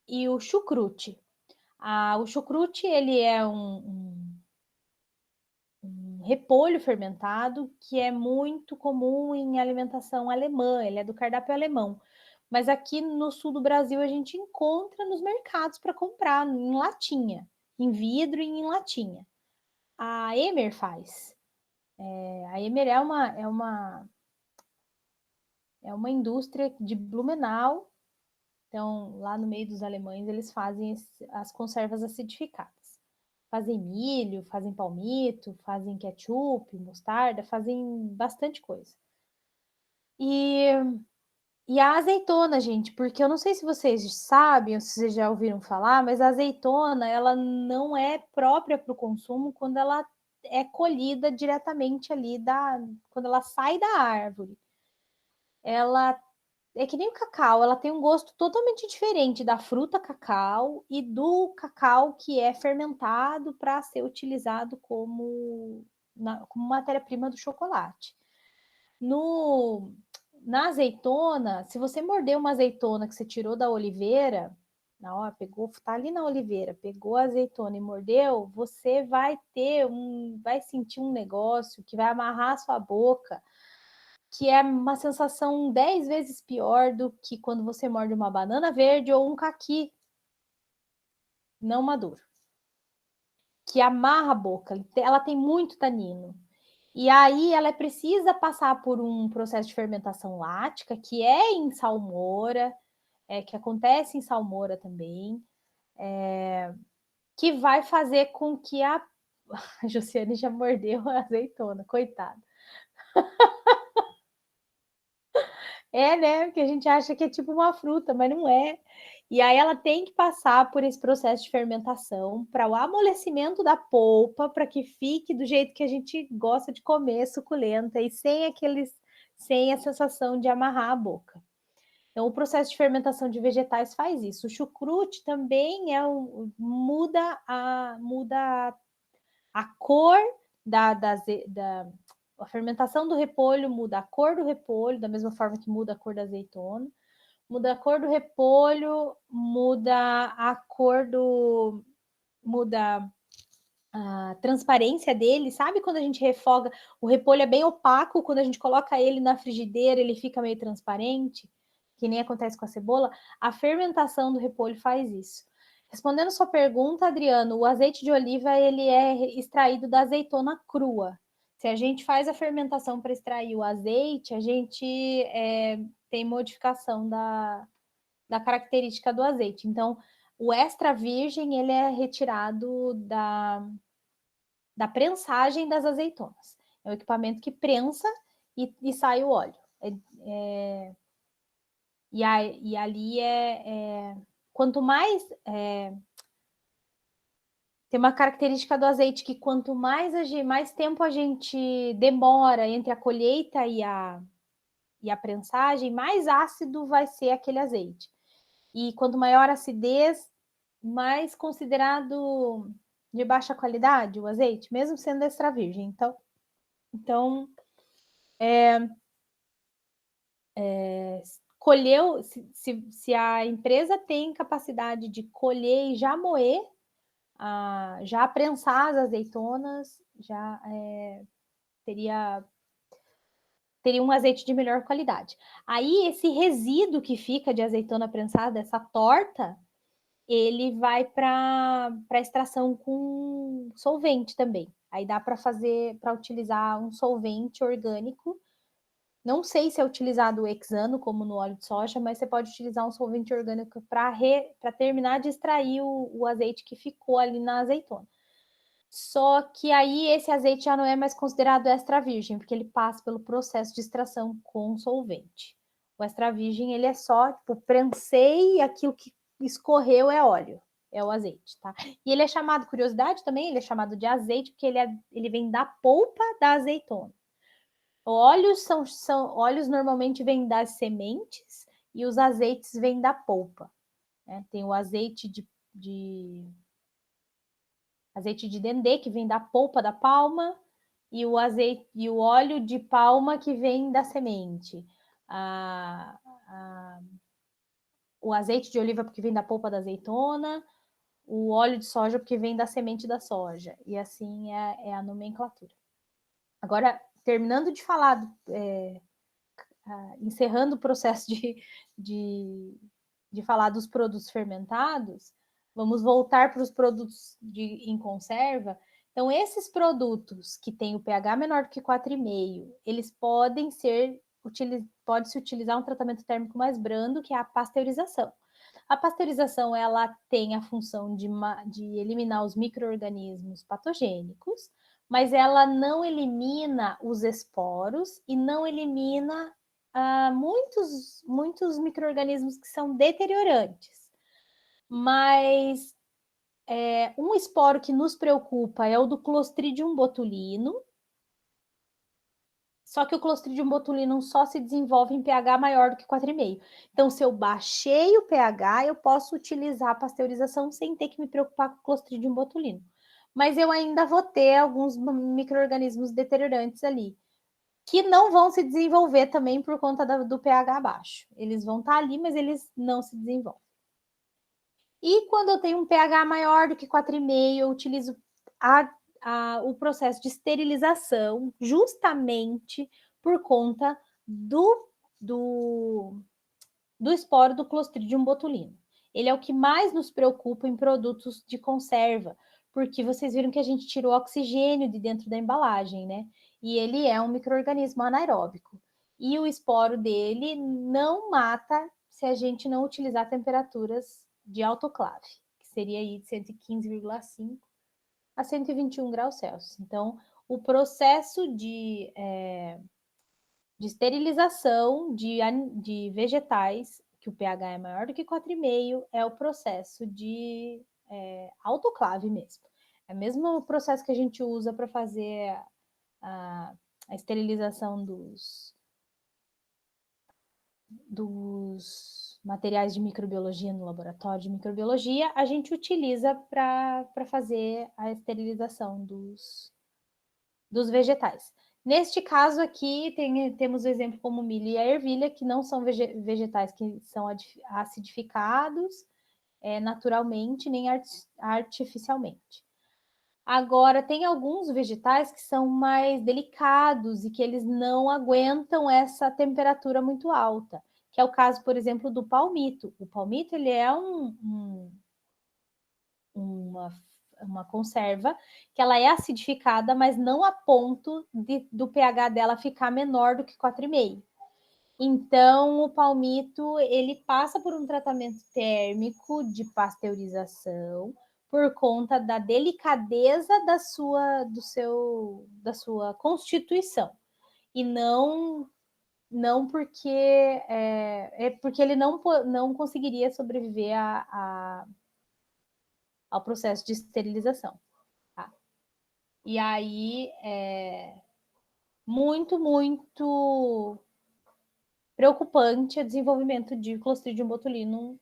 e o chucrute. O chucrute, ele é um repolho fermentado que é muito comum em alimentação alemã, ele é do cardápio alemão. Mas aqui no sul do Brasil a gente encontra nos mercados para comprar em latinha, em vidro e em latinha. A Emer faz. A Emer é uma indústria de Blumenau. Então, lá no meio dos alemães, eles fazem as conservas acidificadas. Fazem milho, fazem palmito, fazem ketchup, mostarda, fazem bastante coisa. E a azeitona, gente, porque eu não sei se vocês sabem ou se vocês já ouviram falar, mas a azeitona, ela não é própria para o consumo quando ela é colhida diretamente ali quando ela sai da árvore. Ela é que nem o cacau, ela tem um gosto totalmente diferente da fruta cacau e do cacau que é fermentado para ser utilizado como matéria-prima do chocolate. Na azeitona, se você morder uma azeitona que você tirou da oliveira, tá ali na oliveira, pegou a azeitona e mordeu, você vai sentir um negócio que vai amarrar a sua boca, que é uma sensação 10 vezes pior do que quando você morde uma banana verde ou um caqui não maduro, que amarra a boca, ela tem muito tanino. E aí ela precisa passar por um processo de fermentação lática, que é em salmoura, que acontece em salmoura também, que vai fazer com que a Josiane já mordeu a azeitona, coitada. Né? Porque a gente acha que é tipo uma fruta, mas não é. E aí ela tem que passar por esse processo de fermentação para o amolecimento da polpa, para que fique do jeito que a gente gosta de comer, suculenta, e sem a sensação de amarrar a boca. Então, o processo de fermentação de vegetais faz isso. O chucrute também muda a cor a fermentação do repolho muda a cor do repolho, da mesma forma que muda a cor da azeitona. Muda a cor do repolho, muda a transparência dele. Sabe quando a gente refoga? O repolho é bem opaco, quando a gente coloca ele na frigideira, ele fica meio transparente, que nem acontece com a cebola. A fermentação do repolho faz isso. Respondendo sua pergunta, Adriano, o azeite de oliva ele é extraído da azeitona crua. Se a gente faz a fermentação para extrair o azeite, a gente tem modificação da característica do azeite. Então, o extra virgem ele é retirado da prensagem das azeitonas. É o equipamento que prensa e sai o óleo. E ali quanto mais... tem uma característica do azeite que quanto mais tempo a gente demora entre a colheita e a prensagem, mais ácido vai ser aquele azeite. E quanto maior a acidez, mais considerado de baixa qualidade o azeite, mesmo sendo extra virgem. Então colheu, se a empresa tem capacidade de colher e já moer, já prensar as azeitonas, já teria um azeite de melhor qualidade. Aí, esse resíduo que fica de azeitona prensada, essa torta, ele vai para extração com solvente também. Aí dá para utilizar um solvente orgânico. Não sei se é utilizado o hexano, como no óleo de soja, mas você pode utilizar um solvente orgânico para terminar de extrair o azeite que ficou ali na azeitona. Só que aí esse azeite já não é mais considerado extra virgem, porque ele passa pelo processo de extração com solvente. O extra virgem, ele é só, prensei e aquilo que escorreu é óleo, é o azeite, tá? E ele é chamado, curiosidade também, ele é chamado de azeite porque ele vem da polpa da azeitona. Óleos óleos normalmente vêm das sementes e os azeites vêm da polpa. Né? Tem o azeite de dendê, que vem da polpa da palma, e o óleo de palma, que vem da semente. O azeite de oliva, porque vem da polpa da azeitona, o óleo de soja, porque vem da semente da soja. E assim é a nomenclatura. Agora, terminando de falar, encerrando o processo de falar dos produtos fermentados, vamos voltar para os produtos em conserva. Então, esses produtos que têm o pH menor do que 4,5, eles pode-se utilizar um tratamento térmico mais brando, que é a pasteurização. A pasteurização, ela tem a função de eliminar os micro-organismos patogênicos, mas ela não elimina os esporos e não elimina muitos micro-organismos que são deteriorantes. Mas um esporo que nos preocupa é o do Clostridium botulino. Só que o Clostridium botulino só se desenvolve em pH maior do que 4,5. Então, se eu baixei o pH, eu posso utilizar a pasteurização sem ter que me preocupar com o Clostridium botulino. Mas eu ainda vou ter alguns micro-organismos deteriorantes ali, que não vão se desenvolver também por conta do pH baixo. Eles vão estar ali, mas eles não se desenvolvem. E quando eu tenho um pH maior do que 4,5, eu utilizo o processo de esterilização justamente por conta do esporo do Clostridium botulino. Ele é o que mais nos preocupa em produtos de conserva, porque vocês viram que a gente tirou oxigênio de dentro da embalagem, né? E ele é um micro-organismo anaeróbico. E o esporo dele não mata se a gente não utilizar temperaturas de autoclave, que seria aí de 115,5 a 121 graus Celsius. Então, o processo de esterilização de vegetais, que o pH é maior do que 4,5, é o processo de autoclave mesmo. É o mesmo processo que a gente usa para fazer a esterilização dos materiais de microbiologia no laboratório de microbiologia, a gente utiliza para fazer a esterilização dos vegetais. Neste caso aqui, temos o exemplo como o milho e a ervilha, que não são vegetais que são acidificados naturalmente, nem artificialmente. Agora, tem alguns vegetais que são mais delicados e que eles não aguentam essa temperatura muito alta, que é o caso, por exemplo, do palmito. O palmito, ele é uma conserva que ela é acidificada, mas não a ponto do pH dela ficar menor do que 4,5. Então, o palmito, ele passa por um tratamento térmico de pasteurização por conta da delicadeza da sua constituição. E não porque porque ele não conseguiria sobreviver ao processo de esterilização. Tá? E aí, muito preocupante o desenvolvimento de Clostridium botulinum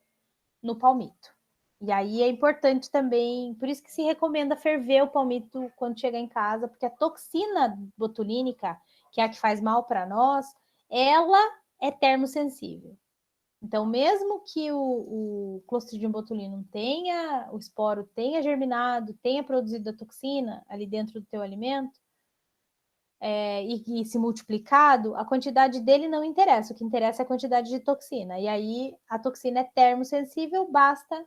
no palmito. E aí é importante também, por isso que se recomenda ferver o palmito quando chegar em casa, porque a toxina botulínica, que é a que faz mal para nós, ela é termosensível. Então, mesmo que o Clostridium botulinum o esporo tenha germinado, tenha produzido a toxina ali dentro do teu alimento, e se multiplicado, a quantidade dele não interessa. O que interessa é a quantidade de toxina. E aí, a toxina é termosensível, basta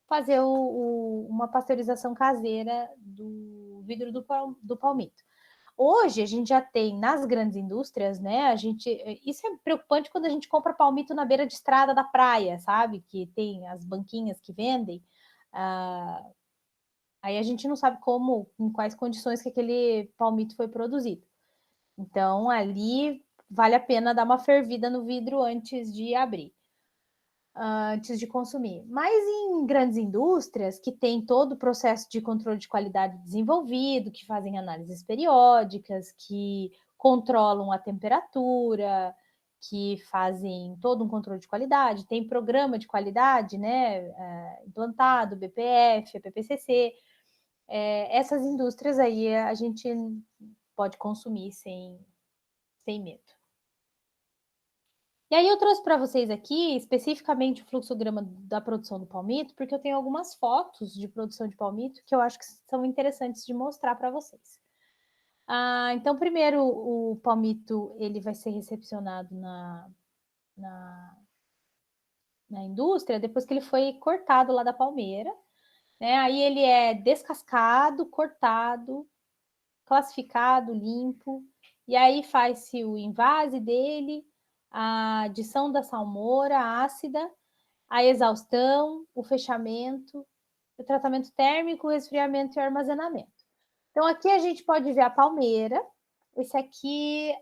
fazer uma pasteurização caseira do vidro do palmito. Hoje, a gente já tem nas grandes indústrias, né? Isso é preocupante quando a gente compra palmito na beira de estrada da praia, sabe? Que tem as banquinhas que vendem. Aí a gente não sabe em quais condições que aquele palmito foi produzido. Então, ali vale a pena dar uma fervida no vidro antes de abrir, antes de consumir. Mas em grandes indústrias, que tem todo o processo de controle de qualidade desenvolvido, que fazem análises periódicas, que controlam a temperatura, que fazem todo um controle de qualidade, tem programa de qualidade, né, implantado, BPF, PPCC. Essas indústrias aí a gente pode consumir sem medo. E aí eu trouxe para vocês aqui, especificamente o fluxograma da produção do palmito, porque eu tenho algumas fotos de produção de palmito que eu acho que são interessantes de mostrar para vocês. Então, primeiro, o palmito ele vai ser recepcionado na indústria depois que ele foi cortado lá da palmeira, né? Aí ele é descascado, cortado, classificado, limpo, e aí faz-se o invase dele, a adição da salmoura ácida, a exaustão, o fechamento, o tratamento térmico, o resfriamento e o armazenamento. Então, aqui a gente pode ver a palmeira. Esse aqui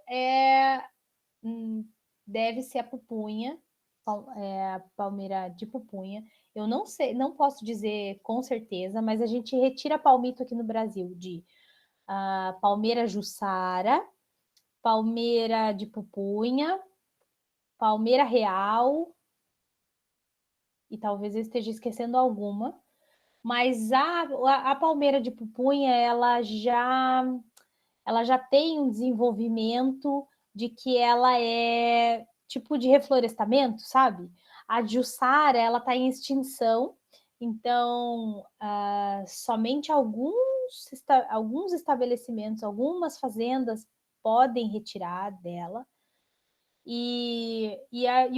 deve ser a pupunha, a palmeira de pupunha. Eu não sei, não posso dizer com certeza, mas a gente retira palmito aqui no Brasil de palmeira jussara, palmeira de pupunha, palmeira real, e talvez eu esteja esquecendo alguma, mas a palmeira de pupunha, ela já tem um desenvolvimento de que ela é tipo de reflorestamento, sabe? A jussara, ela está em extinção, então somente alguns estabelecimentos, algumas fazendas podem retirar dela. E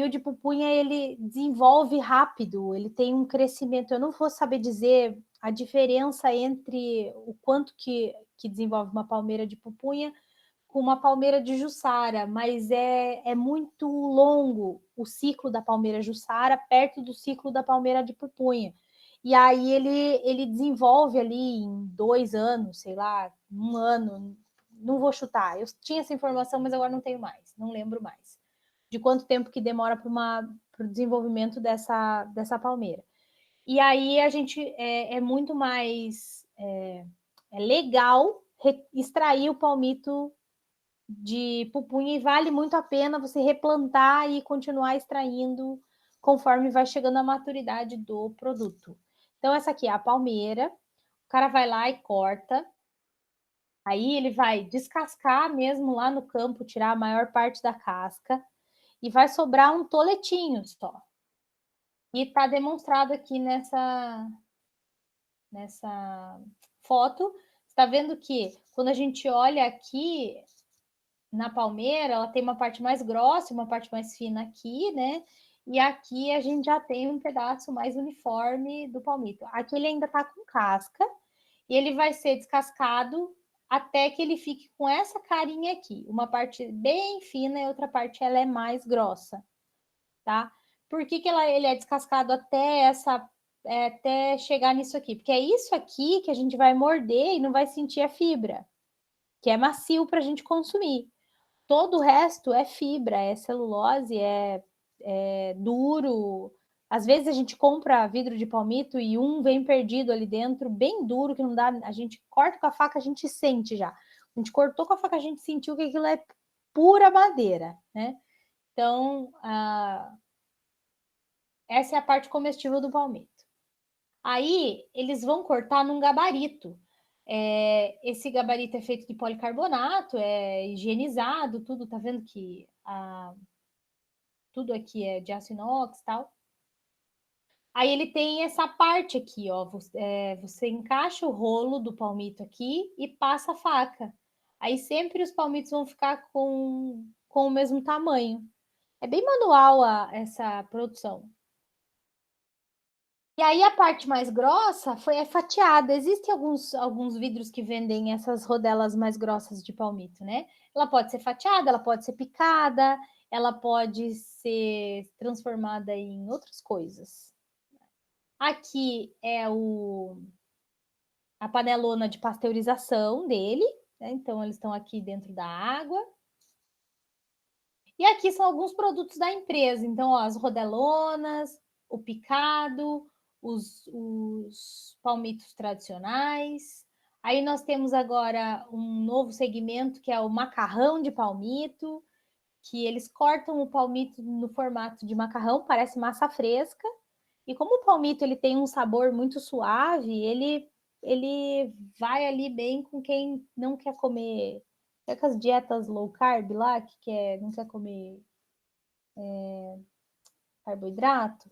o de pupunha, ele desenvolve rápido, ele tem um crescimento. Eu não vou saber dizer a diferença entre o quanto que desenvolve uma palmeira de pupunha com uma palmeira de Jussara, mas é muito longo o ciclo da palmeira Jussara perto do ciclo da palmeira de pupunha. E aí ele desenvolve ali em 2 anos, sei lá, 1 ano, não vou chutar. Eu tinha essa informação, mas agora não tenho mais, não lembro mais. De quanto tempo que demora para o desenvolvimento dessa palmeira. E aí a gente é muito mais legal extrair o palmito de pupunha e vale muito a pena você replantar e continuar extraindo conforme vai chegando a maturidade do produto. Então, essa aqui é a palmeira, o cara vai lá e corta, aí ele vai descascar mesmo lá no campo, tirar a maior parte da casca, e vai sobrar um toletinho só. E está demonstrado aqui nessa foto. Está vendo que quando a gente olha aqui na palmeira, ela tem uma parte mais grossa e uma parte mais fina aqui, né? E aqui a gente já tem um pedaço mais uniforme do palmito. Aqui ele ainda tá com casca e ele vai ser descascado até que ele fique com essa carinha aqui. Uma parte bem fina e outra parte ela é mais grossa, tá? Por que ele é descascado até chegar nisso aqui? Porque é isso aqui que a gente vai morder e não vai sentir a fibra, que é macio para a gente consumir. Todo o resto é fibra, é celulose, é duro. Às vezes a gente compra vidro de palmito e um vem perdido ali dentro, bem duro, que não dá. A gente corta com a faca, a gente sente já. A gente cortou com a faca, a gente sentiu que aquilo é pura madeira, né? Então, essa é a parte comestível do palmito. Aí, eles vão cortar num gabarito. Esse gabarito é feito de policarbonato, é higienizado, tudo. Tá vendo que tudo aqui é de aço inox e tal. Aí ele tem essa parte aqui, ó. Você encaixa o rolo do palmito aqui e passa a faca. Aí sempre os palmitos vão ficar com o mesmo tamanho. É bem manual essa produção. E aí a parte mais grossa é fatiada. Existem alguns vidros que vendem essas rodelas mais grossas de palmito, né? Ela pode ser fatiada, ela pode ser picada, ela pode ser transformada em outras coisas. Aqui é a panelona de pasteurização dele, né? Então eles estão aqui dentro da água. E aqui são alguns produtos da empresa. Então, ó, as rodelonas, o picado, os palmitos tradicionais. Aí nós temos agora um novo segmento que é o macarrão de palmito, que eles cortam o palmito no formato de macarrão, parece massa fresca. E como o palmito ele tem um sabor muito suave, ele vai ali bem com quem não quer comer. É com as dietas low carb lá, não quer comer carboidrato,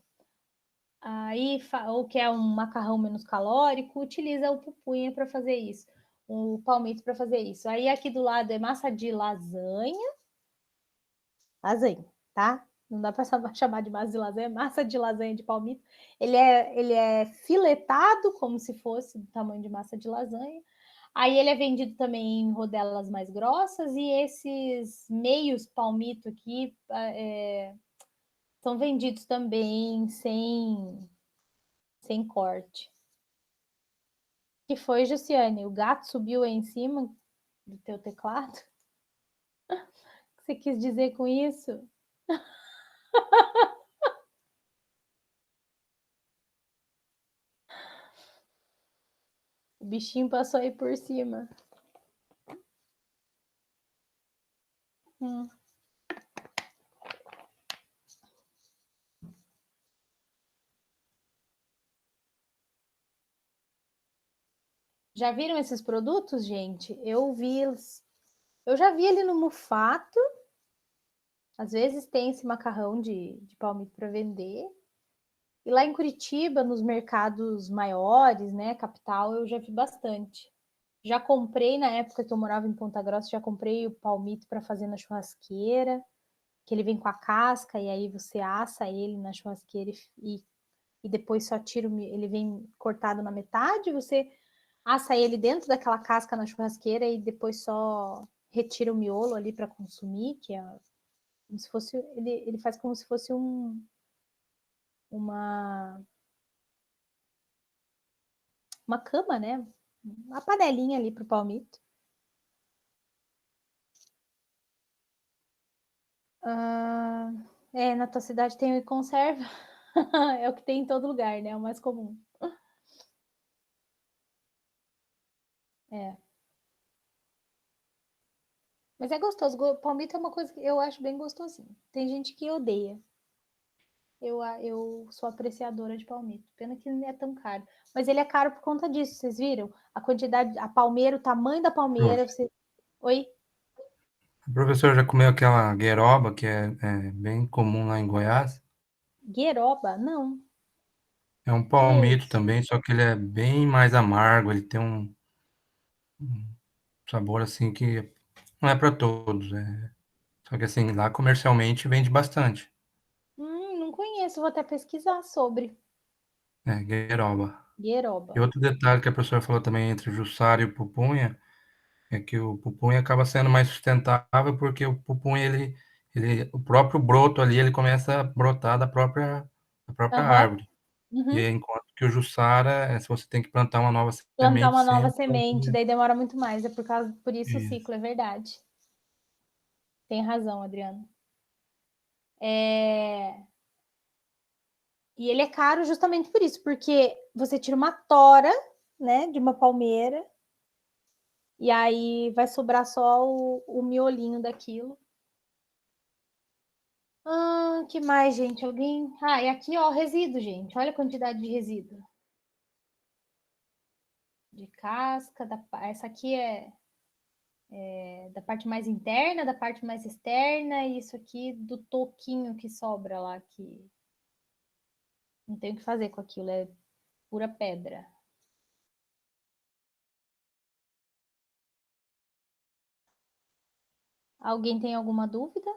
aí, ou quer um macarrão menos calórico, utiliza o pupunha para fazer isso, o palmito para fazer isso. Aí aqui do lado é massa de lasanha, tá? Não dá para chamar de massa de lasanha, massa de lasanha de palmito. Ele é filetado como se fosse do tamanho de massa de lasanha. Aí ele é vendido também em rodelas mais grossas e esses meios palmito aqui são vendidos também sem corte. O que foi, Jussiane? O gato subiu aí em cima do teu teclado? O que você quis dizer com isso? O bichinho passou aí por cima. Já viram esses produtos, gente? Eu já vi ele no Mufato. Às vezes tem esse macarrão de palmito para vender. E lá em Curitiba, nos mercados maiores, né, capital, eu já vi bastante. Já comprei na época que eu morava em Ponta Grossa, já comprei o palmito para fazer na churrasqueira, que ele vem com a casca e aí você assa ele na churrasqueira e depois só tira ele vem cortado na metade, você assa ele dentro daquela casca na churrasqueira e depois só retira o miolo ali para consumir, que é como se fosse, ele faz como se fosse uma cama, né? Uma panelinha ali para o palmito. Na tua cidade tem o conserva. É o que tem em todo lugar, né? É o mais comum. É. Mas é gostoso. Palmito é uma coisa que eu acho bem gostosinho. Tem gente que odeia. Eu sou apreciadora de palmito. Pena que não é tão caro. Mas ele é caro por conta disso, vocês viram? A quantidade, a palmeira, o tamanho da Prof. palmeira. Oi? O professor já comeu aquela gueroba, que é bem comum lá em Goiás? Gueroba? Não. É um Que é palmito isso? também, só que ele é bem mais amargo, ele tem um sabor assim que não é para todos. Só que assim, lá comercialmente vende bastante. Não conheço, vou até pesquisar sobre. É, gueroba. E Gueroba. outro detalhe que a professora falou também entre o Jussara e o pupunha é que o pupunha acaba sendo mais sustentável porque o pupunha, o próprio broto ali, ele começa a brotar da própria Aham. árvore. E Uhum. aí, enquanto que o Jussara, se você tem que plantar uma nova Plantar semente uma nova sempre. semente, daí demora muito mais. Por isso o Isso. ciclo, é verdade. Tem razão, Adriano. É... E ele é caro justamente por isso, porque você tira uma tora, né, de uma palmeira, e aí vai sobrar só o miolinho daquilo. Que mais, gente? Alguém. E aqui, ó, resíduo, gente. Olha a quantidade de resíduo. De casca, essa aqui é da parte mais interna, da parte mais externa, e isso aqui do toquinho que sobra lá, que não tem o que fazer com aquilo, é pura pedra. Alguém tem alguma dúvida?